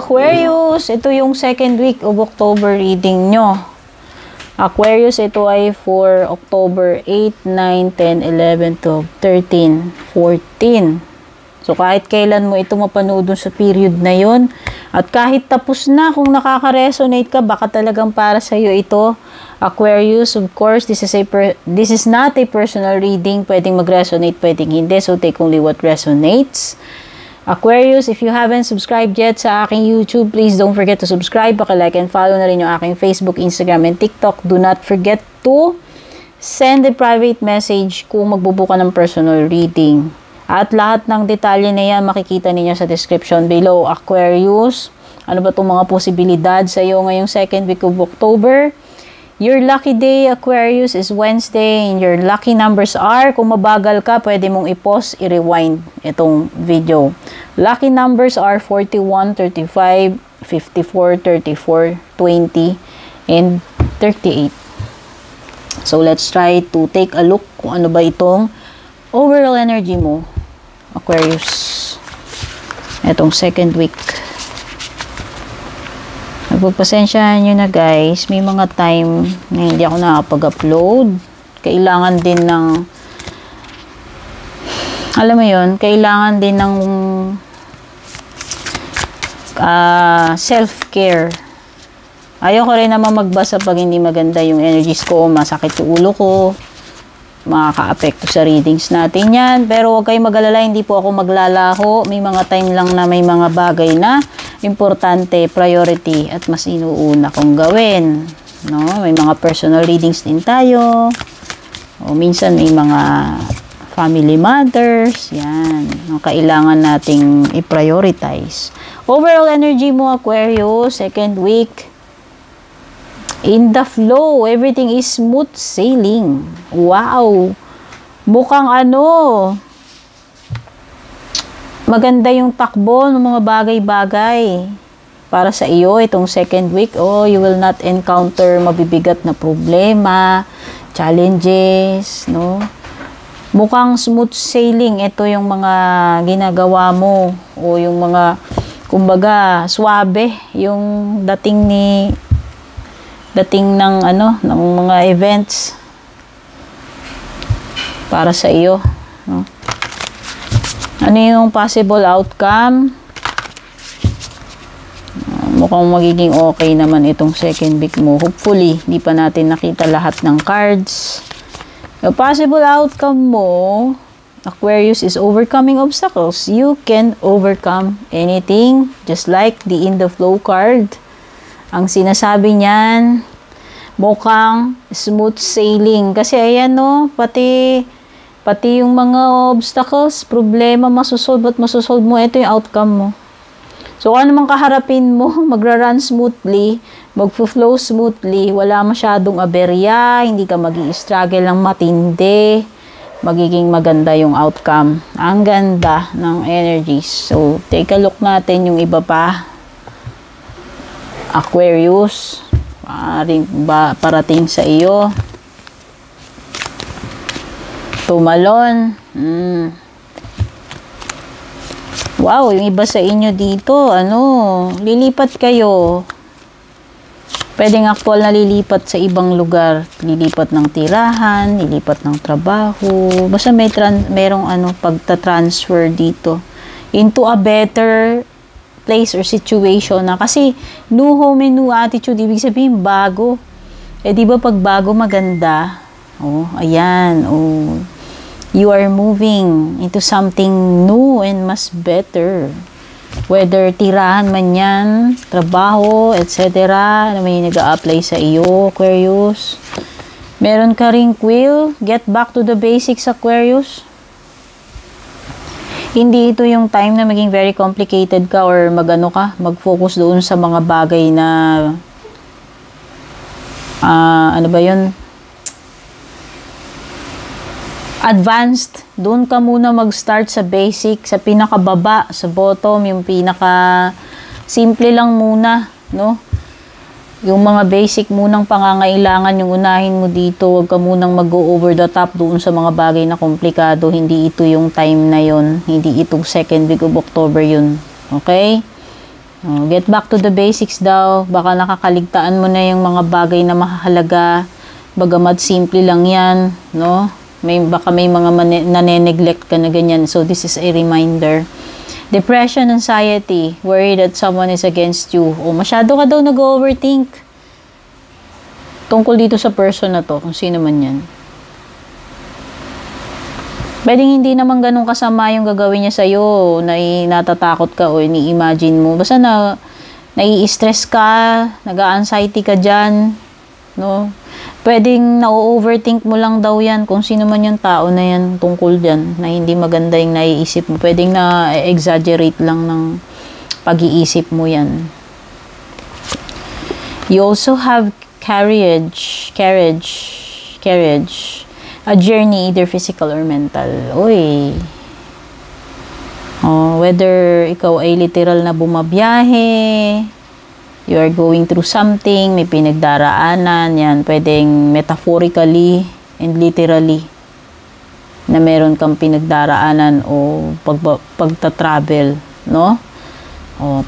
Aquarius, ito yung second week of October reading nyo. Aquarius, ito ay for October 8, 9, 10, 11, 12, 13, 14. So, kahit kailan mo ito mapanood dun sa period na yon. At kahit tapos na, kung nakaka-resonate ka, baka talagang para sa'yo ito. Aquarius, of course, this is not a personal reading. Pwedeng mag-resonate, pwedeng hindi. So, take only what resonates. Aquarius, if you haven't subscribed yet sa aking YouTube, please don't forget to subscribe. Paki-like and follow na rin yung aking Facebook, Instagram, and TikTok. Do not forget to send a private message kung magbubuka ng personal reading. At lahat ng detalye na yan makikita ninyo sa description below. Aquarius, ano ba itong mga posibilidad sa iyo ngayong second week of October? Your lucky day, Aquarius, is Wednesday, and your lucky numbers are, kung mabagal ka, pwede mong i-pause, i-rewind itong video. Lucky numbers are 41, 35, 54, 34, 20, and 38. So, let's try to take a look kung ano ba itong overall energy mo, Aquarius, itong second week. Pagpasensyahan nyo na guys, may mga time na hindi ako nakapag-upload. Kailangan din ng, alam mo yun, kailangan din ng self-care. Ayoko rin naman magbasa pag hindi maganda yung energies ko, masakit yung ulo ko, makaka-apekto sa readings natin yan. Pero huwag kayong mag-alala, hindi po ako maglalaho. May mga time lang na may mga bagay na importante, priority, at mas inuuna kong gawin. No? May mga personal readings din tayo. O minsan may mga family matters. Yan. Kailangan nating i-prioritize. Overall energy mo, Aquarius, second week. In the flow, everything is smooth sailing. Wow! Mukhang maganda yung takbo ng mga bagay-bagay para sa iyo itong second week. Oh, you will not encounter mabibigat na problema, challenges, no? Mukhang smooth sailing. Ito yung mga ginagawa mo o yung mga, kumbaga, swabe yung dating ng ng mga events para sa iyo, no? Ano yung possible outcome? Mukhang magiging okay naman itong second week mo. Hopefully, hindi pa natin nakita lahat ng cards. Yung possible outcome mo, Aquarius, is overcoming obstacles. You can overcome anything, just like the In the Flow card. Ang sinasabi niyan, mukhang smooth sailing. Kasi ayan, no, pati yung mga obstacles, problema, masusolve at masusolve mo. Ito yung outcome mo. So, ano mang kaharapin mo, magra-run smoothly, mag-flow smoothly, wala masyadong aberya, hindi ka mag-i-struggle ng matindi, magiging maganda yung outcome. Ang ganda ng energies. So, take a look natin yung iba pa. Aquarius, parating sa iyo. Tumalon. Wow, yung iba sa inyo dito, lilipat kayo. Pwedeng actual na lilipat sa ibang lugar. Lilipat ng tirahan, lilipat ng trabaho. Basta merong pagta-transfer dito into a better place or situation na. Kasi new home and new attitude, ibig sabihin bago. Di ba pag bago maganda? Oh, ayan. Oh, you are moving into something new and mas better. Whether tirahan man yan, trabaho, etc. na may nag-a-apply sa iyo, Aquarius. Meron ka ring quill. Get back to the basics, Aquarius. Hindi ito yung time na maging very complicated ka or mag-focus doon sa mga bagay na advanced. Doon ka muna mag-start sa basic, sa pinakababa, sa bottom, yung pinaka simple lang muna, no? Yung mga basic munang pangangailangan yung unahin mo dito. Huwag ka munang mag-go over the top doon sa mga bagay na komplikado. Hindi ito yung time na yon. Hindi itong second week of October yun. Okay? Get back to the basics daw. Baka nakakaligtaan mo na yung mga bagay na mahalaga. Bagamat simple lang yan, no? Baka may mga nane-neglect ka na ganyan. So, this is a reminder. Depression, anxiety, worry that someone is against you. O, masyado ka daw nag-overthink. Tungkol dito sa person na to, kung sino man yan. Pwedeng hindi naman ganun kasama yung gagawin niya sa'yo, na natatakot ka o ini-imagine mo. Basta nai-stress ka, nag-anxiety ka dyan, no? Pwedeng na-overthink mo lang daw yan kung sino man yung tao na yan tungkol dyan, na hindi maganda yung naiisip mo. Pwedeng na-exaggerate lang ng pag-iisip mo yan. You also have courage. A journey, either physical or mental. Uy. Whether ikaw ay literal na bumabiyahe, you are going through something, may pinagdaraanan, yan, pwedeng metaphorically and literally na meron kang pinagdaraanan o pagta-travel, no?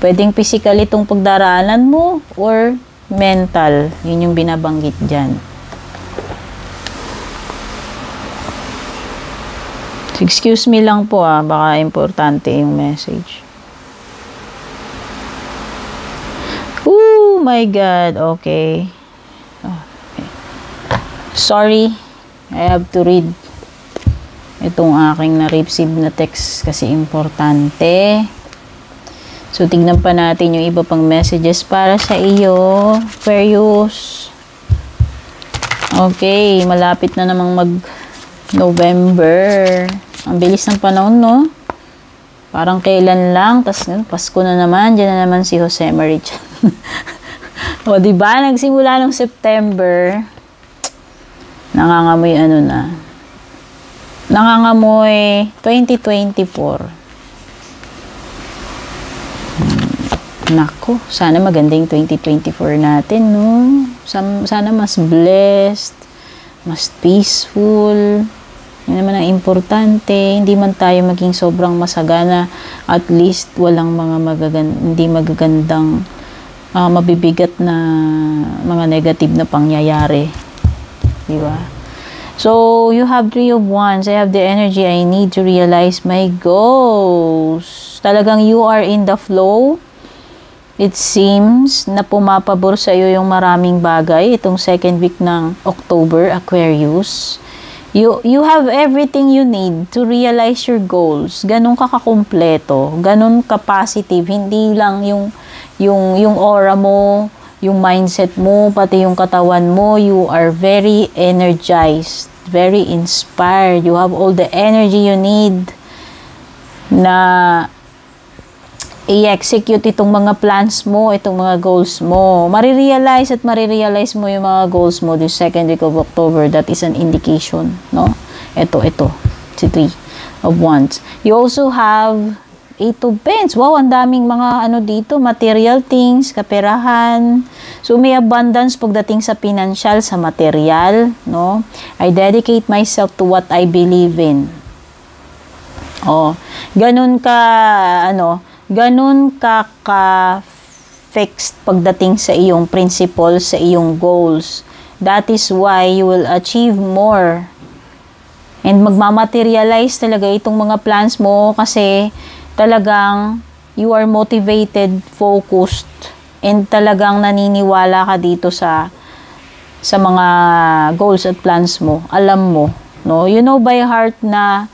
Pwedeng physical itong pagdaraanan mo or mental, yun yung binabanggit dyan. Excuse me lang po baka importante yung message. Oh my God, okay. Sorry, I have to read itong aking na-receive na text kasi importante. So, tignan pa natin yung iba pang messages para sa iyo, Aquarius. Okay, malapit na namang mag-November. Ang bilis ng panahon, no? Parang kailan lang, tas Pasko na naman, dyan na naman si Jose Marie. O, diba? Nagsimula ng September, nangangamoy nangangamoy 2024. Nako, sana magandang 2024 natin, no? Sana mas blessed, mas peaceful. Yan naman ang importante. Hindi man tayo maging sobrang masagana. At least, walang mga hindi magagandang mabibigat na mga negative na pangyayari. Diba? So, you have 3 of Wands. I have the energy I need to realize my goals. Talagang you are in the flow. It seems na pumapabor sa iyo yung maraming bagay. Itong second week ng October, Aquarius. You have everything you need to realize your goals. Ganun ka kakumpleto, ganun ka positive, hindi lang yung aura mo, yung mindset mo, pati yung katawan mo. You are very energized, very inspired. You have all the energy you need na i-execute itong mga plans mo, itong mga goals mo. Marirealize mo yung mga goals mo this second week of October. That is an indication, no? Ito, si 3 of Wands. You also have 8 of Pens. Wow, ang daming mga dito, material things, kaperahan. So, may abundance pagdating sa financial, sa material, no? I dedicate myself to what I believe in. Ganun ka-fixed pagdating sa iyong principles, sa iyong goals. That is why you will achieve more. And magmamaterialize talaga itong mga plans mo kasi talagang you are motivated, focused, and talagang naniniwala ka dito sa mga goals at plans mo. Alam mo, no? You know by heart na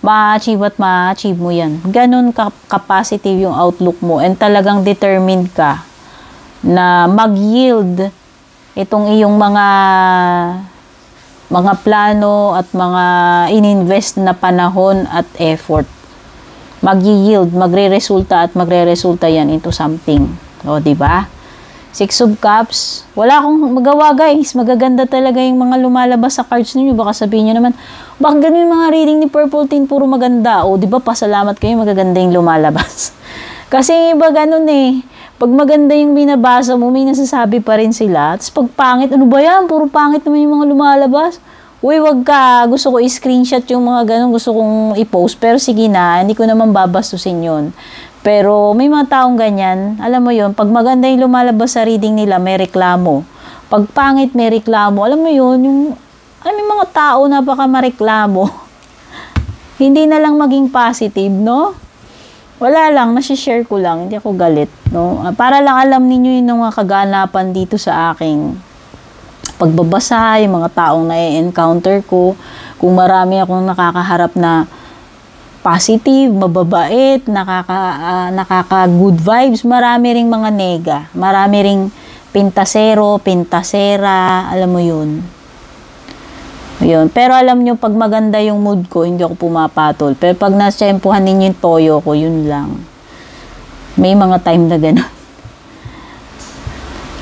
ma-achieve at ma-achieve mo yan. Ganun ka-positive yung outlook mo and talagang determined ka na mag-yield itong iyong mga plano at mga ininvest na panahon at effort. Mag-yield, magre-resulta at magre-resulta yan into something. O, diba? 6 of Cups. Wala akong magawa, guys. Magaganda talaga yung mga lumalabas sa cards ninyo. Baka sabihin nyo naman, bakit ganun yung mga reading ni Purple Team puro maganda? O, diba, pasalamat kayo, magaganda yung lumalabas. Kasi iba ganun eh. Pag maganda yung binabasa mo, may nasasabi pa rin sila. Tapos pag pangit, ano ba yan? Puro pangit naman yung mga lumalabas. Uy, wag ka. Gusto ko i-screenshot yung mga ganun. Gusto kong i-post. Pero sige na, hindi ko naman babastusin yun. Pero may mga taong ganyan, alam mo yun, pag maganda yung lumalabas sa reading nila, may reklamo. Pag pangit, may reklamo. Alam mo yun, may mga tao na baka mareklamo. Hindi na lang maging positive, no? Wala lang, nasi-share ko lang, hindi ako galit, no? Para lang alam ninyo yung mga kaganapan dito sa aking pagbabasa, yung mga taong na-encounter ko, kung marami akong nakakaharap na positive, mababait, nakaka-good vibes, marami ring mga nega, marami ring pintasero, pintasera, alam mo yun. Yun. Pero alam nyo, pag maganda yung mood ko, hindi ako pumapatol. Pero pag nasyempuhan ninyo yung toyo ko, yun lang. May mga time na gano'n.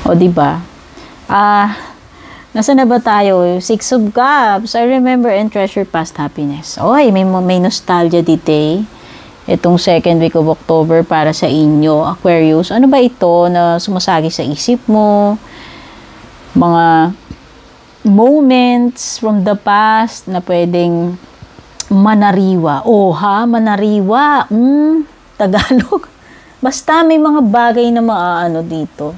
O, diba? Nasa na ba tayo? Six of Cups. I remember and treasure past happiness. Oy, may nostalgia dito eh. Itong second week of October para sa inyo, Aquarius. Ano ba ito na sumasagi sa isip mo? Mga moments from the past na pwedeng manariwa. Manariwa. Tagalog. Basta may mga bagay na maaano dito.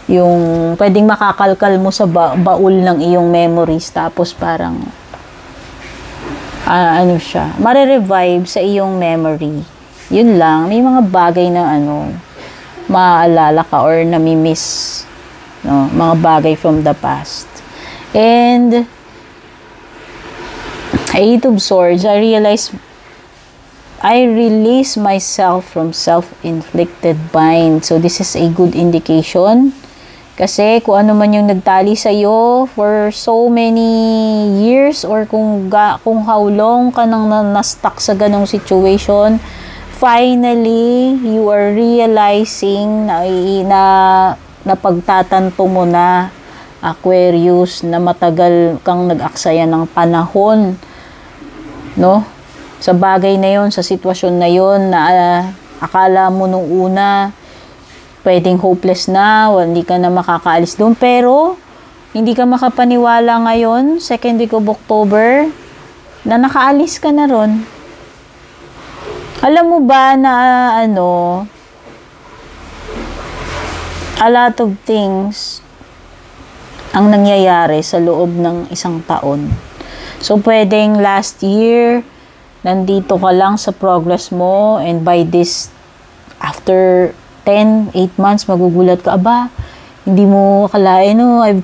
Yung pwedeng makakalkal mo sa baul ng iyong memories, tapos parang mare-revive sa iyong memory. Yun lang. May mga bagay na maaalala ka or nami-miss. No? Mga bagay from the past. And Eight of Swords, I release myself from self-inflicted bind. So this is a good indication. Kasi kung ano man yung nagtali sa iyo for so many years, or kung how long ka nang na-stuck sa ganong situation, finally you are realizing na pagtatanto mo na, Aquarius, na matagal kang nag-aksaya ng panahon, no? Sa bagay na yon, sa sitwasyon na yon na akala mo nung una pwedeng hopeless na, hindi ka na makakaalis doon, pero hindi ka makapaniwala ngayon, second week of October, na nakaalis ka na ron. Alam mo ba na a lot of things ang nangyayari sa loob ng isang taon. So, pwedeng last year, nandito ka lang sa progress mo, and by this, after 8 months, magugulat ka, hindi mo akalain, I've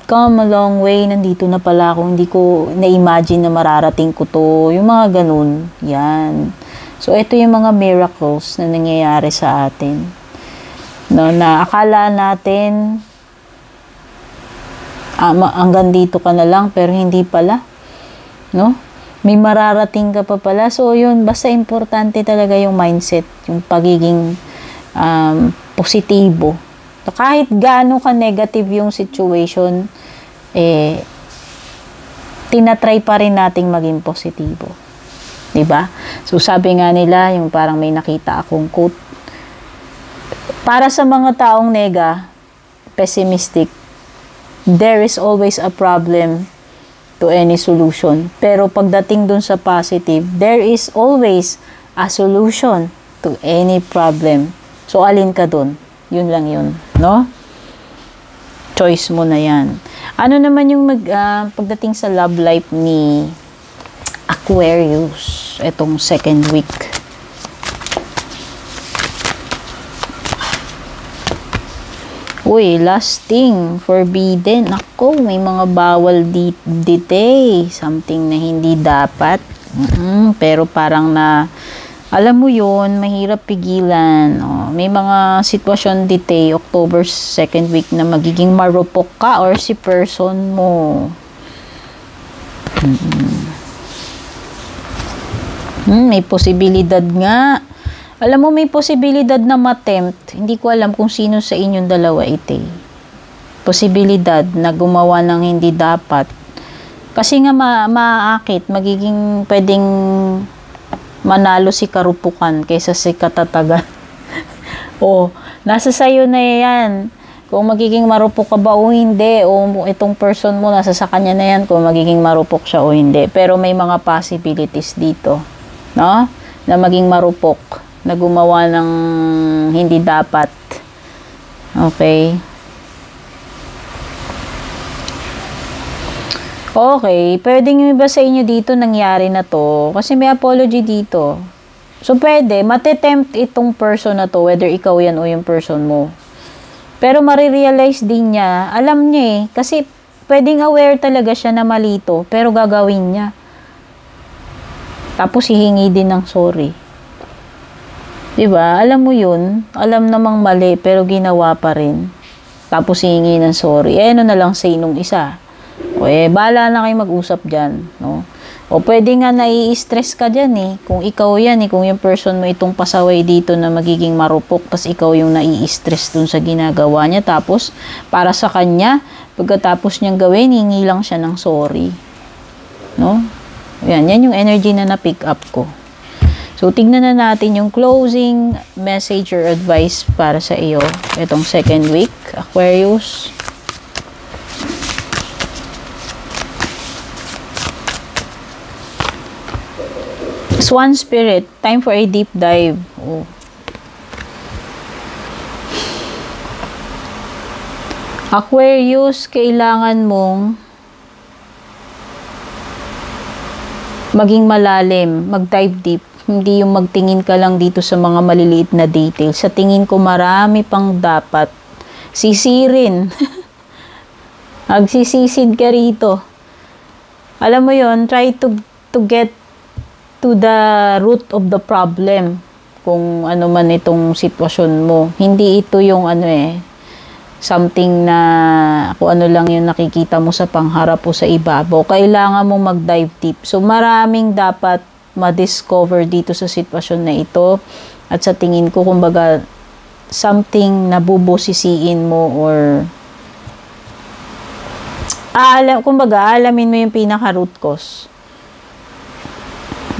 come a long way, nandito na pala ako, hindi ko na-imagine na mararating ko to, yung mga ganun, yan. So, ito yung mga miracles na nangyayari sa atin. No, na akala natin, hanggang dito ka na lang, pero hindi pala, no? May mararating ka pa pala. So, yun, basta importante talaga yung mindset, yung pagiging positibo. So, kahit gaano ka negative yung situation, tinatry pa rin nating maging positibo. Diba? So, sabi nga nila, yung parang may nakita akong quote, para sa mga taong pessimistic, there is always a problem to any solution. Pero pagdating dun sa positive, there is always a solution to any problem. So, alin ka dun? Yun lang yun. No? Choice mo na yan. Ano naman yung pagdating sa love life ni Aquarius, itong second week? Uy, lasting, forbidden. Ako, may mga bawal dite. Something na hindi dapat. Pero parang alam mo yun, mahirap pigilan. May mga sitwasyon dite, October 2nd week, na magiging marupok ka or si person mo. May posibilidad nga. Alam mo, may posibilidad na ma-tempt. Hindi ko alam kung sino sa inyong dalawa ito. Posibilidad na gumawa ng hindi dapat. Kasi nga maaakit, magiging pwedeng manalo si karupukan kaysa si katatagan. Nasa sayo na yan. Kung magiging marupok ka ba o hindi, o itong person mo, nasa sa kanya na yan kung magiging marupok siya o hindi. Pero may mga possibilities dito, no? Na maging marupok na gumawa ng hindi dapat. Okay? Okay, pwedeng yung iba sa inyo dito nangyari na to kasi may apology dito. So, pwede, matetempt itong person na to, whether ikaw yan o yung person mo. Pero marirealize din niya, alam niya eh, kasi pwedeng aware talaga siya na malito, pero gagawin niya. Tapos hihingi din ng sorry. Diba? Alam mo yun, alam namang mali, pero ginawa pa rin. Tapos hihingi ng sorry. Eh, ano na lang say nung isa? O bahala na kayo mag-usap dyan, no? O pwede nga nai-stress ka dyan eh. Kung ikaw yan eh, kung yung person mo itong pasaway dito na magiging marupok, tas ikaw yung nai-stress dun sa ginagawa niya. Tapos, para sa kanya, pagkatapos niyang gawin, hingi lang siya ng sorry. No? Yan yung energy na na-pick up ko. So, tignan na natin yung closing message or advice para sa iyo. Itong second week, Aquarius. Swan Spirit, time for a deep dive. Oh. Aquarius, kailangan mong maging malalim, mag-dive deep. Hindi yung magtingin ka lang dito sa mga maliliit na details. Sa tingin ko, marami pang dapat sisirin. Magsisisid ka rito. Alam mo yon, try to get to the root of the problem. Kung ano man itong sitwasyon mo. Hindi ito yung something na kung ano lang yung nakikita mo sa pangharap o sa ibabaw. Kailangan mo mag-dive deep. So, maraming dapat ma-discover dito sa sitwasyon na ito. At sa tingin ko, kumbaga, something na bubusisiin mo or alamin mo yung pinaka-root cause.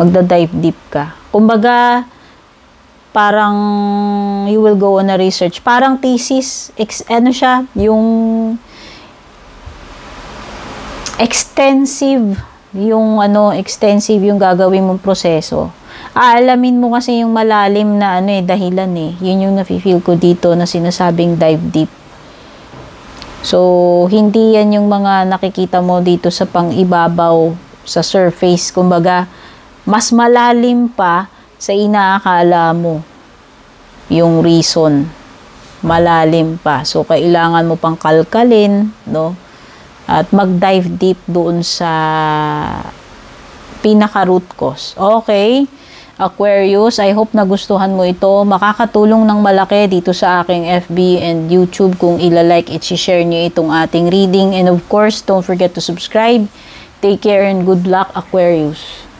Magda-dive deep ka. Kumbaga, parang you will go on a research. Parang thesis, yung extensive yung gagawin mong proseso. Aalamin mo kasi yung malalim na dahilan eh. Yun yung nafe-feel ko dito na sinasabing dive deep. So, hindi yan yung mga nakikita mo dito sa pang-ibabaw, sa surface. Kumbaga, mas malalim pa sa inaakala mo yung reason. Malalim pa. So, kailangan mo pang kalkalin, no? At mag-dive deep doon sa pinaka-root cause. Okay? Aquarius, I hope nagustuhan mo ito. Makakatulong ng malaki dito sa aking FB and YouTube kung ilalike at share nyo itong ating reading. And of course, don't forget to subscribe. Take care and good luck, Aquarius.